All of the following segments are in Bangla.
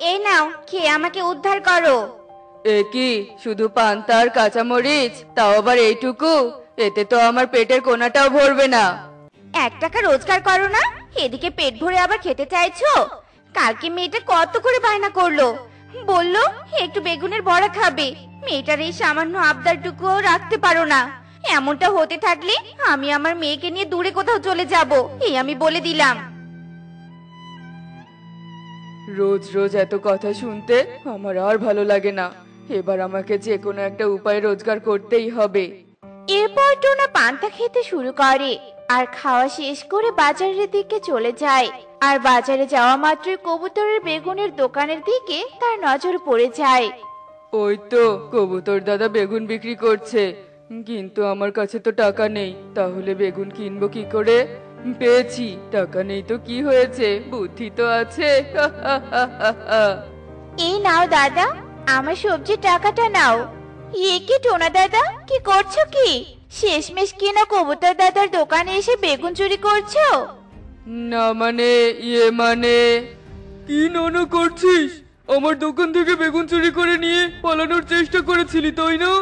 এই নাও, খেয়ে আমাকে উদ্ধার করো। এ কি, শুধু পান্তা আর কাঁচামরিচ, তাও আবার এইটুকু? এতে তো আমার পেটের কোনাটাও ভরবে না। 1 টাকা রোজগার করো না, এদিকে পেট ভরে আবার খেতে চাইছো? কালকে মেয়েটা কত করে বায়না করলো, বললো একটু বেগুনের বড়া খাবে। মেয়েটার এই সামান্য আবদারটুকুও রাখতে পারো না। এমনটা হতে থাকলে আমি আমার মেয়েকে নিয়ে দূরে কোথাও চলে যাব, এই আমি বলে দিলাম। রোজ রোজ এত কথা শুনতে আমার আর ভালো লাগে না। এবার আমাকে যে কোনো একটা উপায় রোজগার করতেই হবে। এরপর টোনা পান্তা খেতে শুরু করে আর খাওয়া শেষ করে বাজারের দিকে চলে যায়। আর বাজারে যাওয়া মাত্রই কবুতরের বেগুনের দোকানের দিকে তার নজর পড়ে যায়। ওই তো কবুতর দাদা বেগুন বিক্রি করছে, কিন্তু আমার কাছে তো টাকা নেই। তাহলে বেগুন কিনবো কি করে? পেয়েছি, টাকা নেই তো কি হয়েছে, বুদ্ধি তো আছে। এই নাও দাদা, আমার সবজির টাকাটা নাও। কি টোনা দাদা, কি করছো কি? শেষমেশ কিনা কবুতর দাদার দোকানে এসে বেগুন চুরি করছো? না মানে, মানে কি নন করছিস? আমার দোকান থেকে বেগুন চুরি করে নিয়ে পালানোর চেষ্টা করেছিলি তাই না?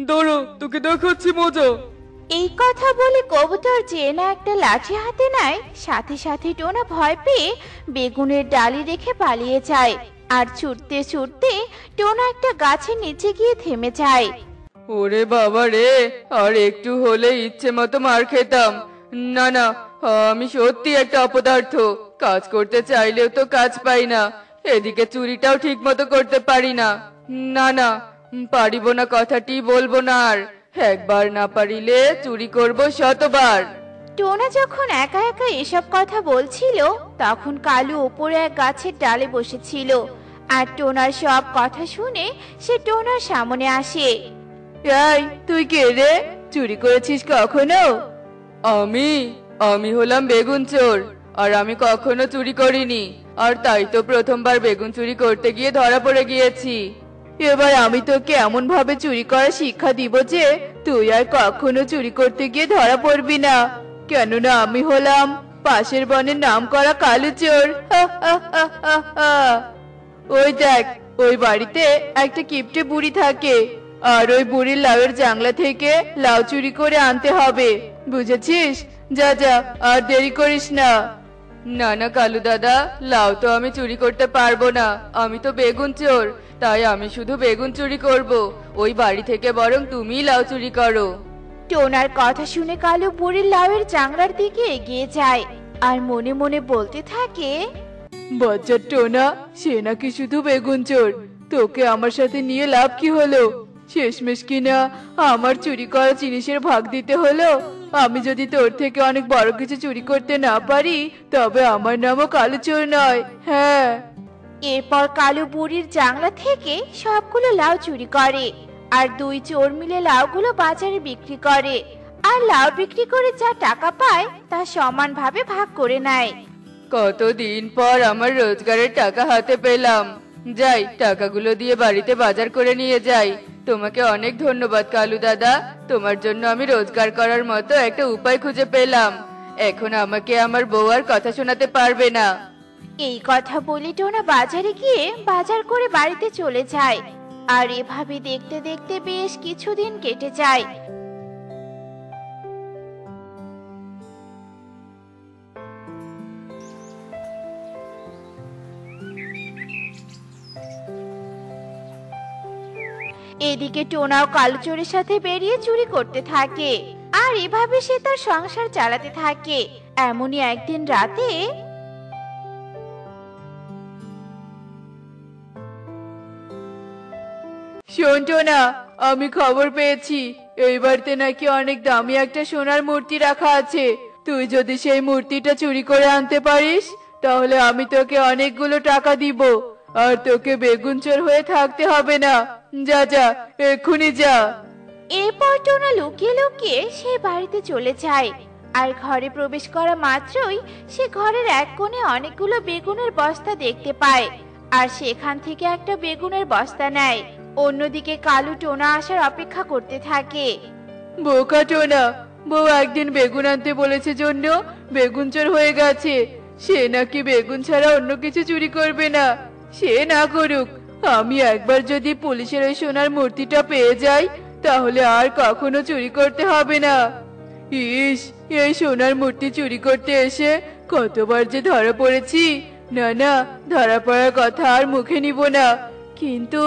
দাঁড়া, তোকে দেখাচ্ছি মজা। এই কথা বলে কবুতর যে না একটা লাঠি হাতে নেয়, সাথে সাথে টোনা ভয় পেয়ে বেগুনের ডালি রেখে পালিয়ে যায়। আর ছুটতে ছুটতে টোনা একটা গাছের নিচে গিয়ে থেমে যায়। ওরে বাবা রে, আর একটু হলে ইচ্ছে মতো মার খেতাম। না না, আমি সত্যি একটা অপদার্থ। কাজ করতে চাইলেও তো কাজ পাই না, এদিকে চুরিটাও ঠিক মতো করতে পারি না। না না, পারিব না কথাটি বলবো না আর। একবার না পারিলে চুরি করব শতবার। টোনা যখন একা একা এসব কথা বলছিল, তখন কালু উপরে এক গাছের ডালে বসেছিল। আর টোনার সব কথা শুনে সে টোনার সামনে আসে। এই, তুই কে রে? চুরি করেছিস কখনো? আমি আমি হলাম বেগুন চোর, আর আমি কখনো চুরি করিনি। আর তাই তো প্রথমবার বেগুন চুরি করতে গিয়ে ধরা পড়ে গিয়েছি। এবার আমি তোকে এমন ভাবে চুরি করার শিক্ষা দিব যে তুই আর কখনো চুরি করতে গিয়ে ধরা পড়বি না। কেননা আমি হলাম পাশের বনের নামকরা কালু চোর। ওই দেখ, ওই বাড়িতে একটা কিপটে বুড়ি থাকে, আর ওই বুড়ির লাউয়ের জাংলা থেকে লাউ চুরি করে আনতে হবে, বুঝেছিস? যা যা, আর দেরি করিস না। না না কালু দাদা, লাউ তো আমি চুরি করতে পারবো না, আমি তো বেগুন চোর। তাই আমি শুধু বেগুন চুরি করব, ওই বাড়ি থেকে বরং তুমিই লাউ চুরি করো। টোনার কথা শুনে কালু বুড়ির লাউয়ের জাংলার দিকে এগিয়ে যায় আর মনে মনে বলতে থাকে, বাচ্চা টোনা, সে নাকি শুধু বেগুন চোর, তোকে আমার সাথে নিয়ে লাভ কি হলো? শেষমেশ কিনা আমার চুরি করা জিনিসের ভাগ দিতে হলো। আমি যদি তোর থেকে অনেক বড় কিছু চুরি করতে না পারি, তবে আমার নামও কালু চোর নয়। হ্যাঁ। এরপর কালু বুড়ির জাংলা থেকে সবগুলো লাউ চুরি করে আর দুই চোর মিলে লাউগুলো বাজারে বিক্রি করে। আর লাউ বিক্রি করে যা টাকা পায় তা সমানভাবে ভাগ করে নেয়। কতদিন পর আমার রোজগারের টাকা হাতে পেলাম। যাই, টাকাগুলো দিয়ে বাড়িতে বাজার করে নিয়ে যাই। তোমাকে অনেক ধন্যবাদ কালু দাদা, তোমার জন্য আমি রোজগার করার মতো একটা উপায় খুঁজে পেলাম। এখন আমাকে আমার বউ আর কথা শোনাতে পারবে না। এই কথা বলে টোনা বাজারে গিয়ে বাজার করে বাড়িতে চলে যায়। আর এভাবে দেখতে দেখতে বেশ কিছুদিন কেটে যায়। এদিকে টোনাও কালো চোরের সাথে বেরিয়ে চুরি করতে থাকে। আর এভাবে সে তার সংসার চালাতে থাকে। এমনই একদিন রাতে শোন টোনা, আমি খবর পেয়েছি এই বাড়িতে নাকি অনেক দামি একটা সোনার মূর্তি রাখা আছে। তুই যদি সেই মূর্তিটা চুরি করে আনতে পারিস, তাহলে আমি তোকে অনেকগুলো টাকা দিব, আর তোকে বেগুন চোর হয়ে থাকতে হবে না। যা যা, এক্ষুনি যা। এরপর টোনা লুকিয়ে লুকিয়ে সে বাড়িতে চলে যায়। আর ঘরে প্রবেশ করা মাত্রই সে ঘরের এক কোণে অনেকগুলো বেগুনের বস্তা দেখতে পায়। আর সেখান থেকে একটা বেগুনের বস্তা নেয়। অন্যদিকে কালু টোনা আসার অপেক্ষা করতে থাকে। বোকা টোনা, বউ একদিন বেগুন আনতে বলেছে জন্য বেগুন চোর হয়ে গেছে। সে নাকি বেগুন ছাড়া অন্য কিছু চুরি করবে না। সে না করুক, আমি একবার যদি পুলিশের ওই সোনার মূর্তিটা পেয়ে যাই তাহলে আর কখনো চুরি করতে হবে না। ইস, এই সোনার মূর্তি চুরি করতে এসে কতবার যে ধরা পড়েছি। না না, ধরা পড়ার কথা আর মুখে নিব না। কিন্তু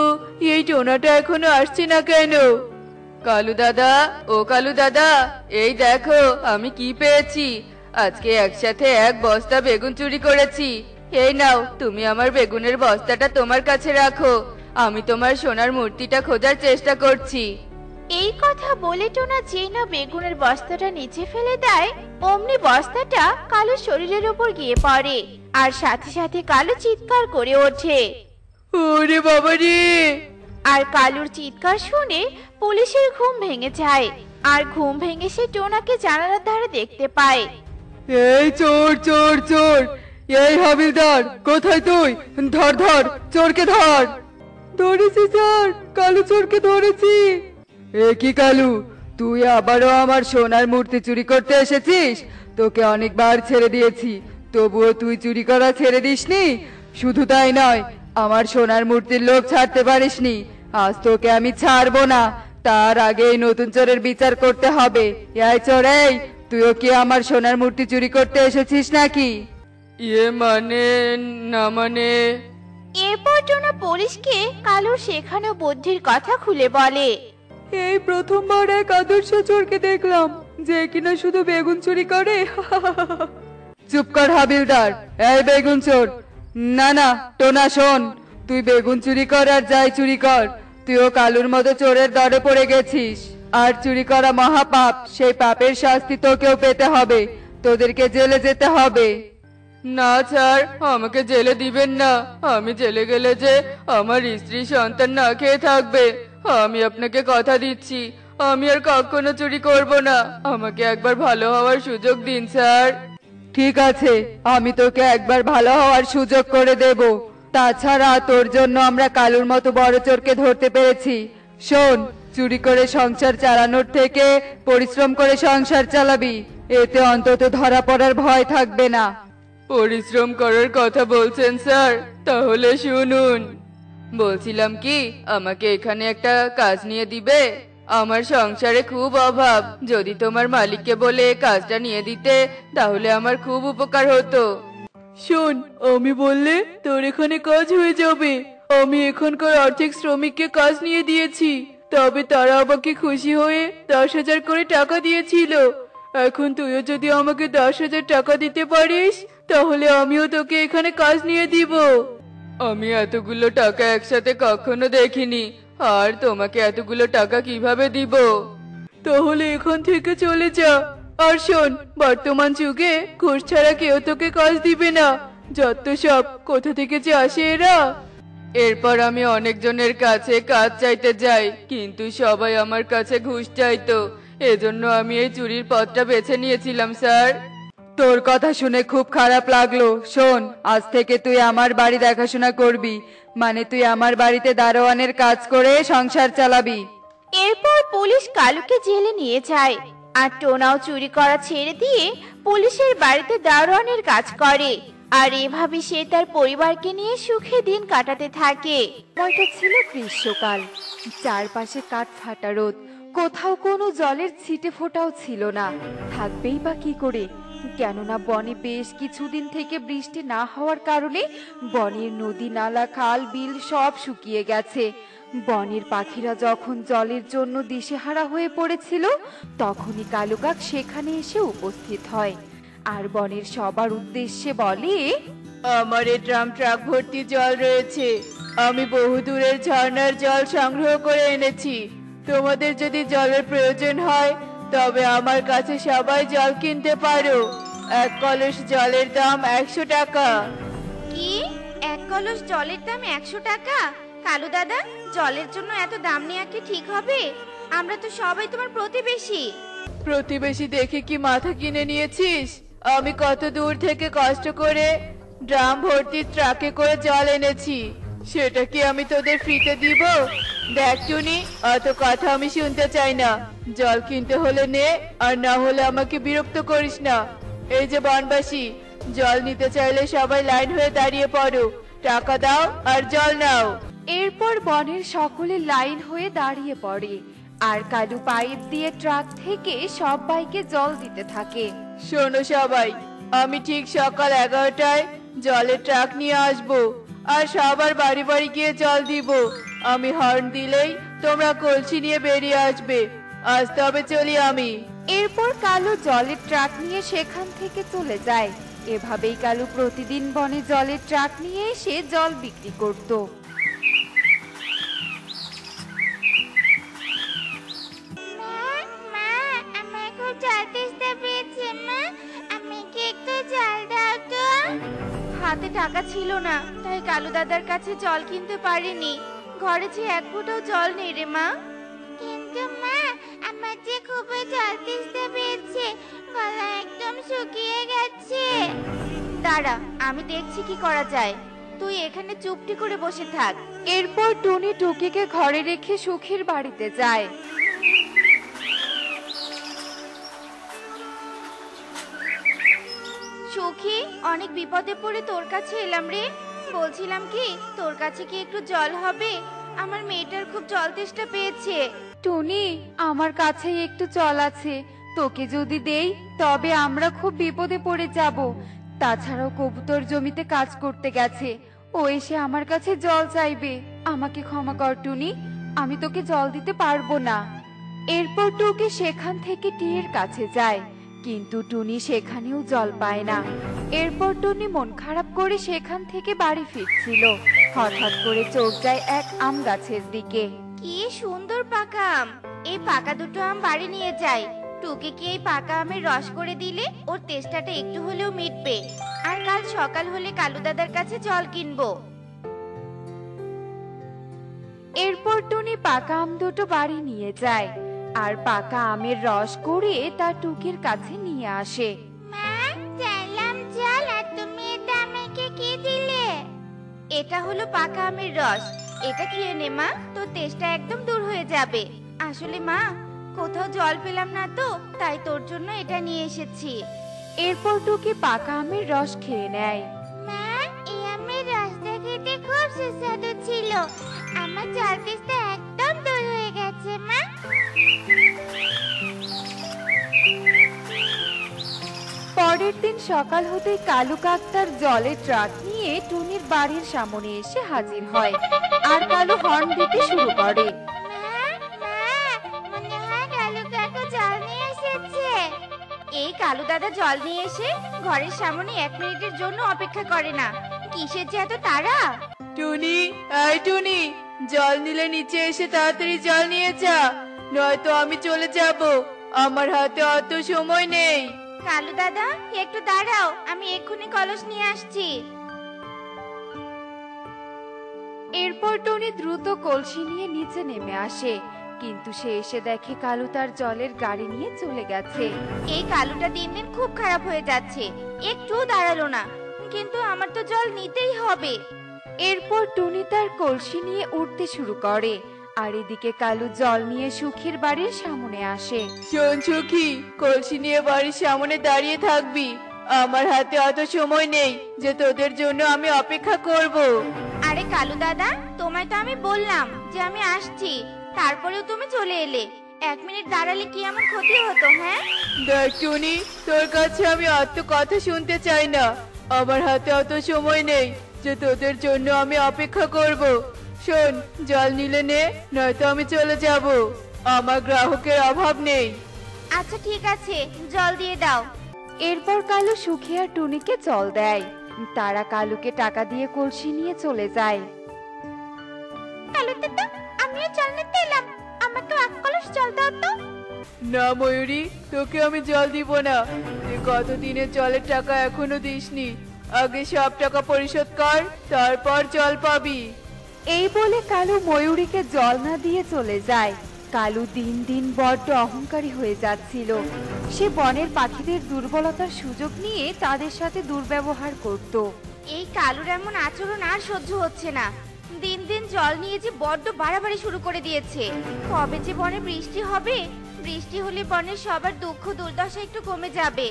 এই টোনাটা এখনো আসছে না কেন? কালু দাদা, ও কালু দাদা, এই দেখো আমি কি পেয়েছি। আজকে একসাথে 1 বস্তা বেগুন চুরি করেছি। এই নাও, তুমি আমার বেগুনের বস্তাটা তোমার কাছে রাখো। আমি তোমার সোনার মূর্তিটা খোঁজার চেষ্টা করছি। এই কথা বলে টোনা যেই না বেগুনের বস্তাটা নিচে ফেলে দেয়, অমনি বস্তাটা কালুর শরীরের উপর গিয়ে পড়ে আর সাথে সাথে কালু চিৎকার করে ওঠে। ওরে বাবা রে! আর কালুর চিৎকার শুনে পুলিশের ঘুম ভেঙে যায়। আর ঘুম ভেঙে সে টোনাকে জানালার ধারে দেখতে পায়। এই চোর চোর চোর! এই হাবিলদার, কোথায় তুই? ধর ধর, চোরকে ধর! ধরেছি স্যার, কালু চোরকে ধরেছি। এ কি কালু, তুই আবারও আমার সোনার মূর্তি চুরি করতে এসেছিস? তোকে অনেকবার ছেড়ে দিয়েছি, তবুও তুই চুরি করা ছেড়ে দিসনি। শুধু তাই নয়, আমার সোনার মূর্তির লোভ ছাড়তে পারিসনি। আজ তোকে আমি ছাড়বো না, তার আগে এই নতুন চোরের বিচার করতে হবে। এই চোর, এই তুইও কি আমার সোনার মূর্তি চুরি করতে এসেছিস নাকি? মানে না, মানে। এরপর টোনা পুলিশকে কালুর শেখানো বুদ্ধির কথা খুলে বলে। এই প্রথমবার এক আদর্শ চোরকে দেখলাম যে কিনা শুধু বেগুন চুরি করে। চুপ কর হাবিলদার, এই বেগুন চোর! না না টোনা, শোন, তুই বেগুন চুরি কর আর যাই চুরি কর, তুইও কালুর মতো চোরের দরে পড়ে গেছিস। আর চুরি করা মহাপাপ, সেই পাপের শাস্তি তোকেও পেতে হবে, তোদেরকে জেলে যেতে হবে। না স্যার, আমাকে জেলে দিবেন না। আমি জেলে গেলে যে আমার স্ত্রী সন্তান না খেয়ে থাকবে। আমি আপনাকে কথা দিচ্ছি, আমি আর কখনো চুরি করব না। আমাকে একবার ভালো হওয়ার সুযোগ দিন স্যার। ঠিক আছে, আমি তোকে একবার ভালো হওয়ার সুযোগ করে দেব। তাছাড়া তোর জন্য আমরা কালুর মতো বড় চোরকে ধরতে পেরেছি। শোন, চুরি করে সংসার চালানোর থেকে পরিশ্রম করে সংসার চালাবি, এতে অন্তত ধরা পড়ার ভয় থাকবে না। পরিশ্রম করার কথা বলছেন স্যার? তাহলে শুনুন। বলছিলাম কি, আমাকে এখানে একটা কাজ নিয়ে দিবে? আমার সংসারে খুব অভাব, যদি তোমার মালিককে বলে কাজটা নিয়ে দিতে তাহলে আমার খুব উপকার হতো। শোন, আমি বললে তোর এখানে কাজ হয়ে যাবে। আমি এখানকার আর্থিক শ্রমিককে কাজ নিয়ে দিয়েছি, তবে তারা আমাকে খুশি হয়ে 10,000 করে টাকা দিয়েছিল। এখন তুইও যদি আমাকে 10,000 টাকা দিতে পারিস তাহলে আমিও তোকে এখানে কাজ নিয়ে দিব। আমি এতগুলো টাকা একসাথে কখনো দেখিনি, আর তোমাকে এতগুলো টাকা কিভাবে দিব? তাহলে এখান থেকে চলে যা। আর শোন, বর্তমান যুগে ঘুষ ছাড়া কেউ তোকে কাজ দিবে না। যত সব কোথা থেকে যে আসে এরা। এরপর আমি অনেকজনের কাছে কাজ চাইতে যাই, কিন্তু সবাই আমার কাছে ঘুষ চাইতো। এজন্য আমি এই চুরির পথটা বেছে নিয়েছিলাম স্যার। তোর কথা শুনে খুব খারাপ লাগলো। শোন, আজ থেকে তুই আমার বাড়ি দেখাশোনা করবি, মানে তুই আমার বাড়িতে দারোয়ানের কাজ করে সংসার চালাবি। এরপর পুলিশ কালুকে জেলে নিয়ে যায় আর টোনাও চুরি করা ছেড়ে দিয়ে পুলিশের বাড়িতে দারোয়ানের কাজ করে। আর এভাবে সে তার পরিবারকে নিয়ে সুখে দিন কাটাতে থাকে। সময়টা ছিল গ্রীষ্মকাল, চারপাশে কাঠ ফাটা রোদ, কোথাও কোনো জলের ছিটে ফোঁটাও ছিল না। থাকবেই বা কি করে, কেননা বনে বেশ কিছুদিন থেকে বৃষ্টি না হওয়ার কারণে বনের নদী নালা খাল বিল সব শুকিয়ে গেছে। বনের পাখিরা যখন জলের জন্য দিশেহারা হয়ে পড়েছিল, তখনই কালু কাক সেখানে এসে উপস্থিত হয় আর বনের সবার উদ্দেশ্যে বলে, আমার এই ড্রাম ট্রাক ভর্তি জল রয়েছে, আমি বহু দূরের ঝর্ণার জল সংগ্রহ করে এনেছি। তোমাদের যদি জলের প্রয়োজন হয় তবে আমার কাছে সবাই জল কিনতে পারো। 1 কলস জলের দাম 100 টাকা। কি, 1 কলস জলের দাম 100 টাকা? কালু দাদা, জলের জন্য এত দাম নেওয়া কি ঠিক হবে? আমরা তো সবাই তোমার প্রতিবেশী। প্রতিবেশী দেখে কি মাথা কিনে নিয়েছিস? আমি কত দূর থেকে কষ্ট করে ড্রাম ভর্তি ট্রাকে করে জল এনেছি, সেটা কি আমি তোদের ফ্রিতে দিব? দেখ টুনি, অত কথা আমি শুনতে চাই না। জল কিনতে হলে নে, আর না হলে আমাকে বিরক্ত করিস না। এই যে বনবাসী, জল নিতে চাইলে সবাই লাইন হয়ে দাঁড়িয়ে পড়ো। টাকা দাও আর জল নাও। এরপর বনের সকলে লাইন হয়ে দাঁড়িয়ে পড়ে আর কালু পাইপ দিয়ে ট্রাক থেকে সবাইকে জল দিতে থাকে। শোনো সবাই, আমি ঠিক সকাল 11টায় জলের ট্রাক নিয়ে আসবো আর সবার বাড়ি বাড়ি গিয়ে জল দিব। আমি হর্ন দিলেই তোমরা কলসি নিয়ে বেরিয়ে আসবে। আজ তবে চলি আমি। এরপর কালু জলের ট্রাক নিয়ে সেখান থেকে চলে যায়। এভাবেই কালু প্রতিদিন বনে জলের ট্রাক নিয়ে এসে জল বিক্রি করত। হাতে টাকা ছিল না, তাই কালু দাদার কাছে জল কিনতে পারিনি। ঘরে যে এক ফোঁটাও জল নেই রে মা। কিন্তু মা, আমার যে খুবই জল তেষ্টা পেয়েছে, গলা একদম শুকিয়ে গেছে। দাঁড়া, আমি দেখছি কি করা যায়। তুই এখানে চুপটি করে বসে থাক। এরপর টুনি টুকিকে ঘরে রেখে সুখীর বাড়িতে যায়। সুখী, অনেক বিপদে পড়ে তোর কাছে এলাম রে। বলছিলাম কি, তোর কাছে কি একটু জল হবে? আমার মেয়েটার খুব জল তেষ্টা পেয়েছে। টুনি, আমার কাছে একটু জল আছে, তোকে যদি দেই তবে আমরা খুব বিপদে পড়ে যাব। তাছাড়াও কবুতর জমিতে কাজ করতে গেছে, ও এসে আমার কাছে জল চাইবে। আমাকে ক্ষমা কর টুনি, আমি তোকে জল দিতে পারবো না। এরপর টুকি সেখান থেকে টিয়ের কাছে যায়, কিন্তু টুনি সেখানেও জল পায় না। এরপর টুনি মন খারাপ করে সেখান থেকে বাড়ি ফিরছিল। হঠাৎ করে চোখ যায় এক আম গাছের দিকে। কি সুন্দর পাকা আম! এই পাকা দুটো আম বাড়ি নিয়ে যাই। টুকে কি এই পাকা আমের রস করে দিলে ওর তেষ্টাটা একটু হলেও মিটবে। আর কাল সকাল হলে কালু দাদার কাছে জল কিনবো। এরপর টুনি পাকা আম দুটো বাড়ি নিয়ে যায় আর পাকা আমের রস করে তা টুকির কাছে নিয়ে আসে। মা, চাইলাম জল আর তুমি এটা আমাকে কি দিলে? এটা হলো পাকা আমের রস। এটা খেয়ে নে মা, তোর তেষ্টা একদম দূর হয়ে যাবে। আসলে মা, কোথাও জল পেলাম না তো, তাই তোর জন্য এটা নিয়ে এসেছি। এরপর টুকি পাকা আমের রস খেয়ে নেয়। মা, এই আমের রসটা খেতে খুব সুস্বাদু ছিল। আমার জল তেষ্টা একদম দূর হয়ে গেছে মা। পরের দিন সকাল হতেই কালু কাক তার জলের ট্রাক নিয়ে টুনির বাড়ির সামনে এসে হাজির হয় আর কালু হর্ন দিতে শুরু করে। এই কালু দাদা জল নিয়ে এসে ঘরের সামনে 1 মিনিটের জন্য অপেক্ষা করে না। কিসের যে এত তাড়া? টুনি, এই টুনি, জল নিলে নিচে এসে তাড়াতাড়ি জল নিয়ে যা, নয়তো আমি চলে যাব। আমার হাতে অত সময় নেই। কালু দাদা, একটু দাঁড়াও, আমি এক্ষুনি কলস নিয়ে আসছি। এরপর টুনি দ্রুত কলসি নিয়ে নিচে নেমে আসে, কিন্তু সে এসে দেখে কালু তার জলের গাড়ি নিয়ে চলে গেছে। এই কালুটা দিন দিন খুব খারাপ হয়ে যাচ্ছে, একটু দাঁড়ালো না। কিন্তু আমার তো জল নিতেই হবে। এরপর টুনি তার কলসি নিয়ে উঠতে শুরু করে আর এদিকে কালু জল নিয়ে সুখীর বাড়ির সামনে আসে। শোন সুখী, কলসি নিয়ে বাড়ির সামনে দাঁড়িয়ে থাকবি। আমার হাতে অত সময় নেই যে তোদের জন্য আমি অপেক্ষা করব। আরে কালু দাদা, তোমায় তো আমি বললাম যে আমি আসছি, তারপরেও তুমি চলে এলে। 1 মিনিট দাঁড়ালে কি এমন ক্ষতি হতো? হ্যাঁ দেখ টুনি, তোর কাছে আমি অত কথা শুনতে চাই না। আমার হাতে অত সময় নেই যে তোদের জন্য আমি অপেক্ষা করব। শোন, জল নিলে নে, নয়তো আমি চলে যাব। আমার গ্রাহকের অভাব নেই। আচ্ছা ঠিক আছে, জল দিয়ে দাও। এরপর কালু সুখী আর টুনিকে জল দেয়। তারা কালুকে টাকা দিয়ে কলসি নিয়ে চলে যায়। কালু দাদা, আমিও জল নিতে এলাম, আমাকে 1 কলস জল দাও তো। না ময়ূরী, তোকে আমি জল দিব না। তুই কত দিনের জলের টাকা এখনো দিসনি। আগে সব টাকা পরিশোধ কর, তারপর জল পাবি। এই বলে কালু ময়ূরীকে জল না দিয়ে চলে যায়। কালু দিন দিন বড্ড অহংকারী হয়ে যাচ্ছিল। সে বনের পাখিদের দুর্বলতার সুযোগ নিয়ে তাদের সাথে দুর্ব্যবহার করত। এই কালুর এমন আচরণ আর সহ্য হচ্ছে না। দিন দিন জল নিয়ে যে বড্ড বাড়াবাড়ি শুরু করে দিয়েছে। কবে যে বনে বৃষ্টি হবে? বৃষ্টি হলে বনের সবার দুঃখ দুর্দশা একটু কমে যাবে,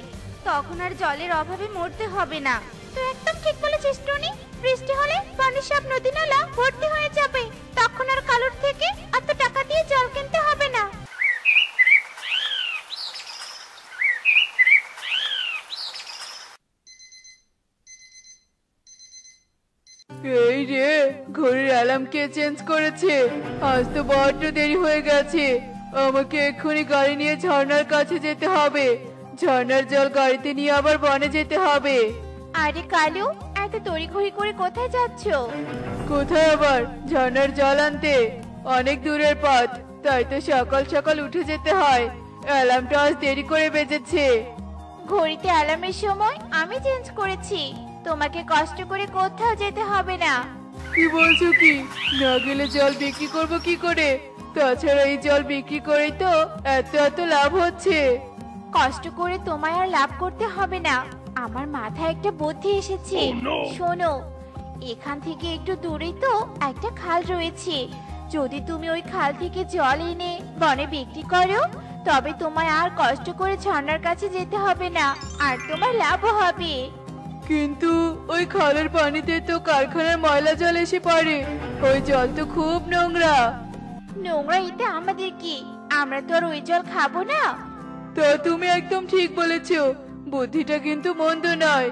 তখন আর জলের অভাবে মরতে হবে না। তুই একদম ঠিক বলেছিস টুনি। বৃষ্টি হলে পানির সব নদী নালা ভর্তি হয়ে যাবে, তখন আর কালুর থেকে এত টাকা দিয়ে জল কিনতে হবে না। এই রে, ঘড়ির অ্যালার্ম কে চেঞ্জ করেছে? আজ তো বড্ড দেরি হয়ে গেছে। আমাকে এক্ষুনি গাড়ি নিয়ে ঝর্ণার কাছে যেতে হবে। ঝর্ণার জল গাড়িতে নিয়ে আবার বনে যেতে হবে। আরে কালু, এত তড়িঘড়ি করে কোথায় যাচ্ছো? কোথায় আবার? ঝর্ণার জল আনতে। অনেক দূরের পথ, তাই তো সকাল সকাল উঠে যেতে হয়। অ্যালার্মটা আজ দেরি করে বেজেছে। ঘড়িতে অ্যালার্মের সময় আমি চেঞ্জ করেছি, তোমাকে কষ্ট করে কোথাও যেতে হবে না। কি বলছো কি? না গেলে জল বিক্রি করব কি করে? তাছাড়া এই জল বিক্রি করেই তো এত এত লাভ হচ্ছে। কষ্ট করে তোমায় আর লাভ করতে হবে না, আমার মাথায় একটা বুদ্ধি এসেছে। শোনো, এখান থেকে একটু দূরেই তো একটা খাল রয়েছে। যদি তুমি ওই খাল থেকে জল এনে বনে বিক্রি করো, তবে তোমায় আর কষ্ট করে ঝর্ণার কাছে যেতে হবে না, আর তোমার লাভও হবে। কিন্তু ওই খালের পানিতে তো কারখানার ময়লা জল এসে পড়ে। ওই জল তো খুব নোংরা। নোংরা এতে আমাদের কি? আমরা তো আর ওই জল খাবো না। তা তুমি একদম ঠিক বলেছো, বুদ্ধিটা কিন্তু মন্দ নয়।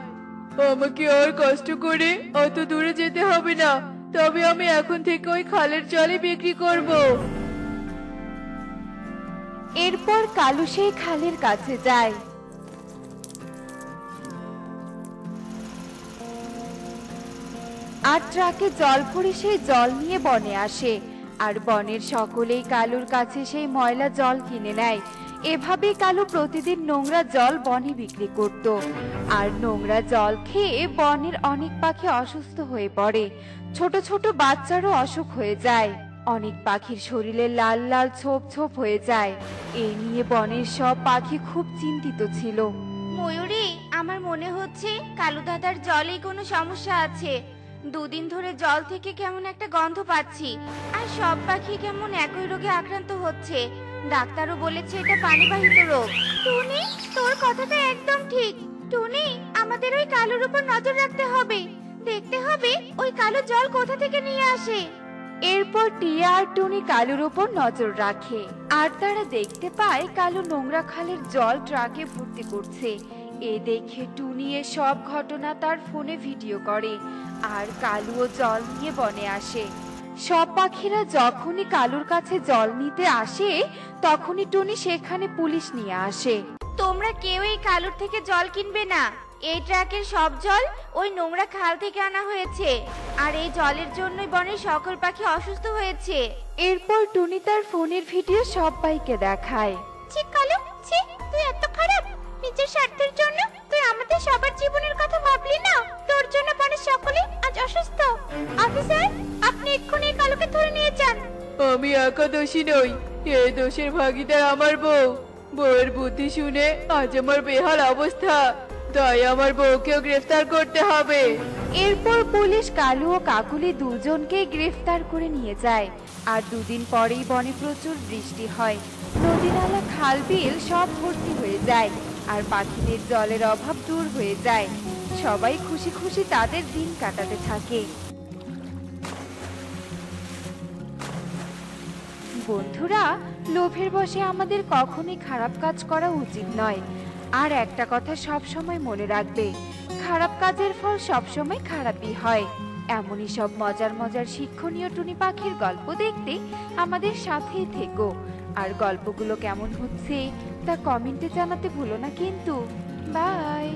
আমাকে আর কষ্ট করে অত দূরে যেতে হবে না, তবে আমি এখন থেকে ওই খালের জলই বিক্রি করব। এরপর কালু সেই খালের কাছে যায়। আর ট্রাকে জল ভরে সেই জল নিয়ে বনে আসে, আর বনের সকলেই কালুর কাছে সেই ময়লা জল কিনে নেয়। এভাবেই কালু প্রতিদিন নোংরা জল বনে বিক্রি করত। আর নোংরা জল খেয়ে বনের অনেক পাখি অসুস্থ হয়ে পড়ে, ছোট ছোট বাচ্চারও অসুখ হয়ে যায়। অনেক পাখির শরীরে লাল লাল ছোপ ছোপ হয়ে যায়। এই নিয়ে বনের সব পাখি খুব চিন্তিত ছিল। ময়ূরী, আমার মনে হচ্ছে কালু দাদার জলেই কোনো সমস্যা আছে। দুদিন ধরে জল থেকে কেমন একটা গন্ধ পাচ্ছি, আর সব পাখি কেমন একই রোগে আক্রান্ত হচ্ছে। ডাক্তারও বলেছে এটা পানিবাহিত রোগ। টুনি, তোর কথাটা একদম ঠিক। টুনি, আমাদের ওই কালুর উপর নজর রাখতে হবে, দেখতে হবে ওই কালো জল কোথা থেকে নিয়ে আসে। এরপর টিয়া আর টুনি কালুর উপর নজর রাখে, আর তারা দেখতে পায় কালু নোংরা খালের জল ট্রাকে ভর্তি করছে। এ দেখে টুনি এ সব ঘটনা তার ফোনে ভিডিও করে, আর কালুও জল নিয়ে বনে আসে। সব পাখিরা যখনই কালুর কাছে জল নিতে আসে, তখনই টুনি সেখানে পুলিশ নিয়ে আসে। তোমরা কেউ এই কালুর থেকে জল কিনবে না। এই ট্রাকের সব জল ওই নোংরা খাল থেকে আনা হয়েছে, আর এই জলের জন্যই বনের সকল পাখি অসুস্থ হয়েছে। এরপর টুনি তার ফোনের ভিডিও সবাইকে দেখায়। ছি কালু, ছি, তুই এত খারাপ। নিজের স্বার্থের জন্য তুই আমাদের সবার জীবনের কথা ভাবলি না। তোর জন্য বনের সকলে আজ অসুস্থ। অফিসার, আপনি এক্ষুনি এই কালুকে ধরে নিয়ে যান। আমি একা দোষী নই, এই দোষের ভাগীদার আমার বউ। বউয়ের বুদ্ধি শুনে আজ আমার বেহাল অবস্থা, তাই আমার বউকেও গ্রেফতার করতে হবে। এরপর পুলিশ কালু ও কাকুলি দুজনকে গ্রেফতার করে নিয়ে যায়। আর দুদিন পরেই বনে প্রচুর বৃষ্টি হয়, নদী নালা খাল বিল সব ভর্তি হয়ে যায়, আর পাখিদের জলের অভাব দূর হয়ে যায়। সবাই খুশি খুশি তাদের দিন কাটাতে থাকে। বন্ধুরা, লোভের বশে আমাদের কখনোই খারাপ কাজ করা উচিত নয়। আর একটা কথা সব সময় মনে রাখবে, খারাপ কাজের ফল সব সময় খারাপই হয়। এমনই সব মজার মজার শিক্ষণীয় টুনি পাখির গল্প দেখতে আমাদের সাথেই থেকো। আর গল্পগুলো কেমন হচ্ছে তা কমেন্টে জানাতে ভুলো না কিন্তু। বাই।